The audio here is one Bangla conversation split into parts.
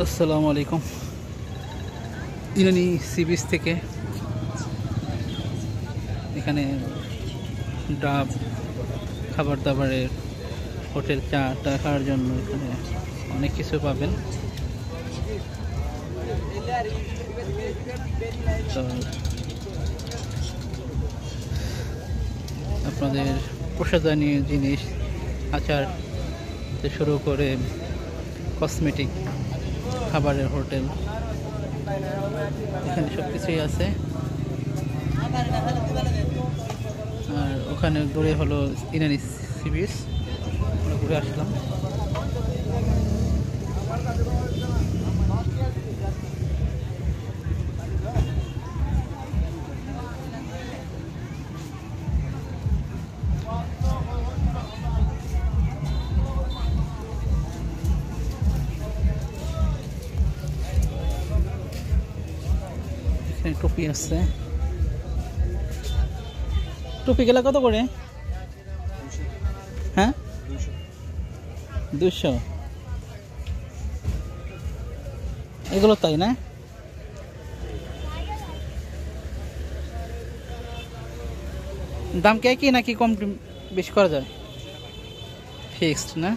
আসসালামু আলাইকুম। ইনানি সি বিচ থেকে এখানে ডাব, খাবার দাবারের হোটেল, চা খাওয়ার জন্য এখানে অনেক কিছু পাবেন। তো আপনাদের প্রসাধনীয় জিনিস, আচার থেকে শুরু করে কসমেটিক, খাবারের হোটেল, এখানে সব কিছুই আছে। আর ওখানে ঘুরে হলো ইনানি সি বিচ, ঘুরে আসলাম। টুপি আছে, টুপি গেলা কত করে? হ্যাঁ, 200 এগুলো, তাই না? দাম কে কি নাকি কম বেশি করা যায়? ফিক্সড না?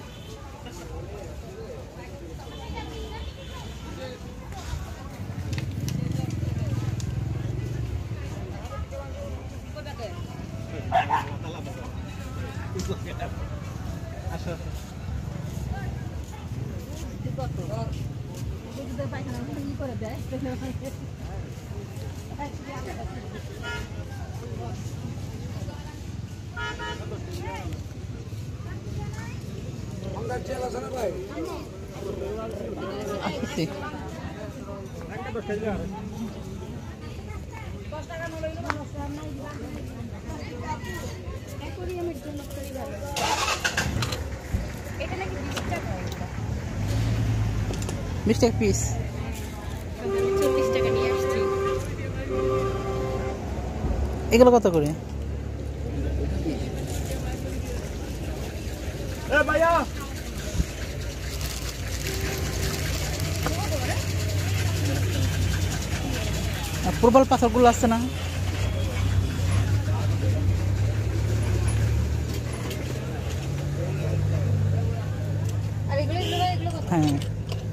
মিস্টেক পিস 40 টাকা নিয়ে আসছি। এগুলো কত করে? ভাইয়া প্রবল পাথরগুলো আসছে না? আর এগুলো কত? হ্যাঁ,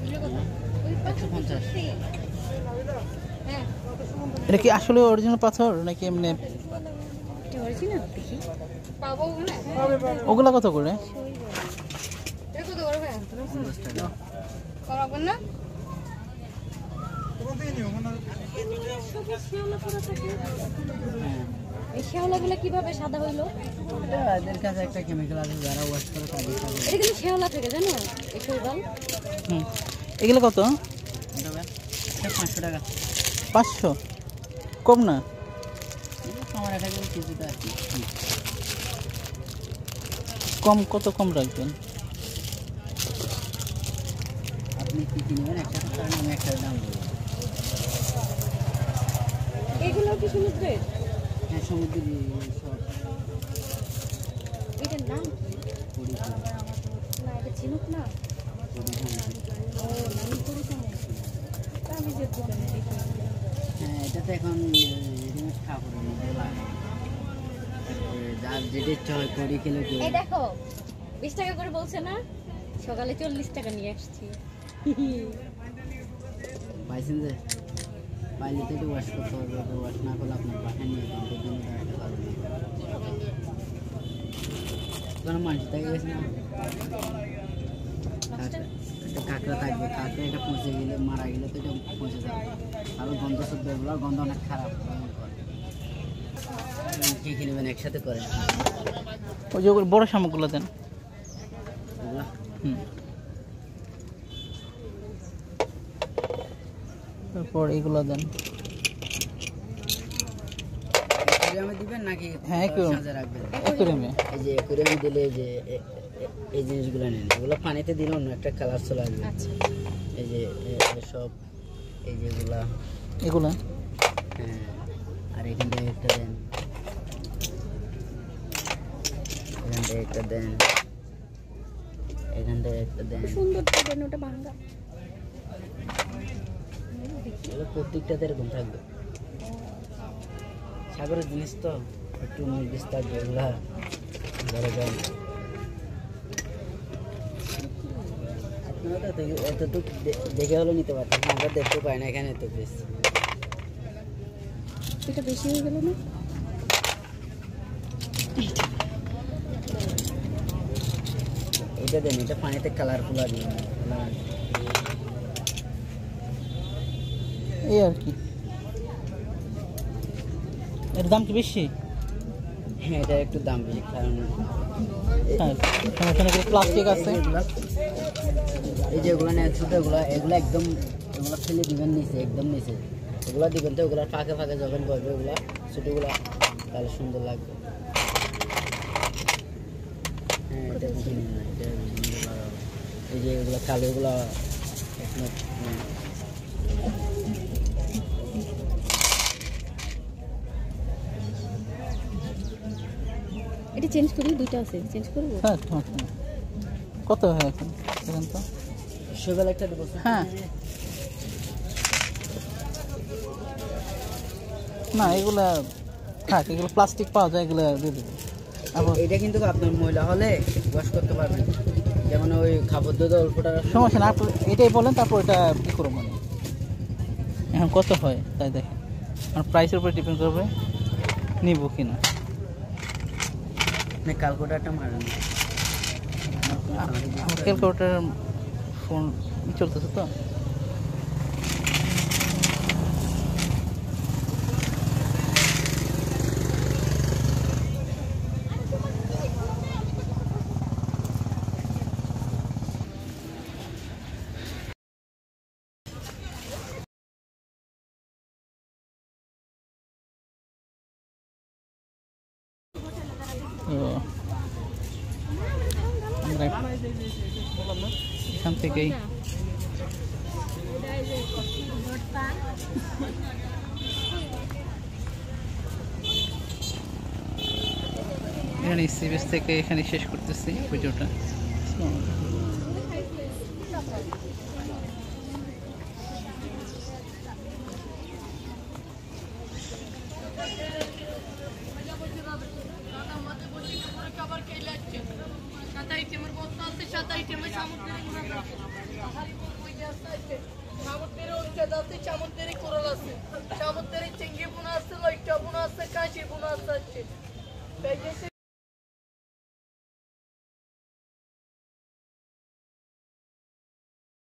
এগুলো কত? ওই 150। হ্যাঁ, এটা কি আসলে অরিজিনাল পাথর নাকি এমনি? এটা অরিজিনাল দেখি। পাবো ওগুলো? ওগুলা কত করে? এটা কত করে ভাই? 50 টাকা। করাবেন না? এই শেওলাগুলো কিভাবে সাদা হইলো? এদের কাছে একটা কেমিক্যাল আছে, যারা ওয়াশ করে তাদের কাছে এটা কিন্তু শেওলা থেকে, জানো? এই শৈবাল। এগুলো কত? 500 টাকা। 500? কম না? আমার এটা কিন্তু কিছুটা আর কি কম, কত কম রাখবেন? আপনি কি কিনবেন একটা কারণ আমি একটা দাম বলবো। এগুলো কি সমুদ্রের? হ্যাঁ, সমুদ্রের সব এটার নাম কি? না, এটা চিনুক না। ও, নাম করে জানে। আমি যে দোকানে দেখি। হ্যাঁ, এটা তো এখন রেডিমেড কাপড়ের মধ্যে লাগে। যার যেটা ইচ্ছা হয় করি কিলো কি। এই দেখো, 20 টাকা করে বলছে না? সকালে 40 টাকা নিয়ে আসছি। পাইছেন যে পাইলে তো একটু ওয়াশ করতে হবে, ওয়াশ না করলে আপনার পাঠায় নিয়ে কাপড়ের জন্য রাখতে পারবেন। কোনো মানুষ থেকে গেছে না, একটা কাঁকড়া থাকবে, কাঁকড়া এটা পচে গেলে, মারা গেলে তো এটা পচে যাবে। আরও গন্ধ শুদ্ধ, এগুলো গন্ধ অনেক খারাপ। কি কিনবেন একসাথে করেন ওই যে বড় শামুকগুলো দেন। এগুলো তারপর এগুলো দেন। অ্যাকুরিয়ামে দিবেন নাকি হ্যাঁ, সাজা রাখবেন? অ্যাকুরিয়ামে। এই যে অ্যাকুরিয়ামে দিলে যে এই জিনিসগুলো নেন, এগুলো পানিতে দিলে অন্য একটা কালার চলে আসবে। আচ্ছা, এই যে সব এই যেগুলা, এগুলা হ্যাঁ। আর এখান থেকে একটা দেন, এখান থেকে একটা দেন, এখান থেকে একটা দেন। সুন্দর তো দেন, ওটা ভাঙা। এগুলো প্রত্যেকটাতে এরকম থাকবে। সাগরের জিনিস তো একটু নির্দিষ্ট থাকবে, এগুলা ধরে যান। আপনারা তো এতটুকু দেখে হলে নিতে পারতেন, আমরা দেখতে পাই না এখানে এত বেশি। এটা বেশি হয়ে গেল না? এটা দেন, এটা পানিতে কালারফুল আছে। এই আর কি। এর দাম কি বেশি? হ্যাঁ, এটা একটু দাম বেশি, কারণ হ্যাঁ, এখানে প্লাস্টিক আছে। এই যে এগুলো নেন ছোটোগুলো, এগুলো একদম এগুলো ফেলে দিবেন নিচে, একদম নিচে এগুলো দিবেন। তো ওগুলো ফাঁকে ফাঁকে যখন বসবে ওগুলো ছোটোগুলো, তাহলে সুন্দর লাগবে। হ্যাঁ, এটা বুঝে নিন না, এটা এই যে এগুলো কালো, এগুলো এটা চেঞ্জ করি, দুইটা আছে, চেঞ্জ করবো। হ্যাঁ, কত হয় এখন দেখেন তো? সকালে একটা দেবো। হ্যাঁ, না এগুলা থাক, এগুলো প্লাস্টিক পাওয়া যায়, এগুলো দিয়ে দেবো। এটা কিন্তু আপনার ময়লা হলে ওয়াশ করতে পারবেন, যেমন ওই খাবার দুধ অল্পটা। সমস্যা না, আপনি এটাই বলেন, তারপর এটা কী করবো মানে এখন কত হয় তাই দেখেন। আর প্রাইসের উপরে ডিপেন্ড করবে নিব কি না। ক্যালকুলেটারটা মারেন, আমার ক্যালকুলেটার ফোন চলতেছে তো। আমরা এখান থেকেই এখানে সিবিএস থেকে এখানে শেষ করতেছি ভিডিওটা। সাত আইটেমের বস্তা আছে, সাত আইটেমের সামগ্রী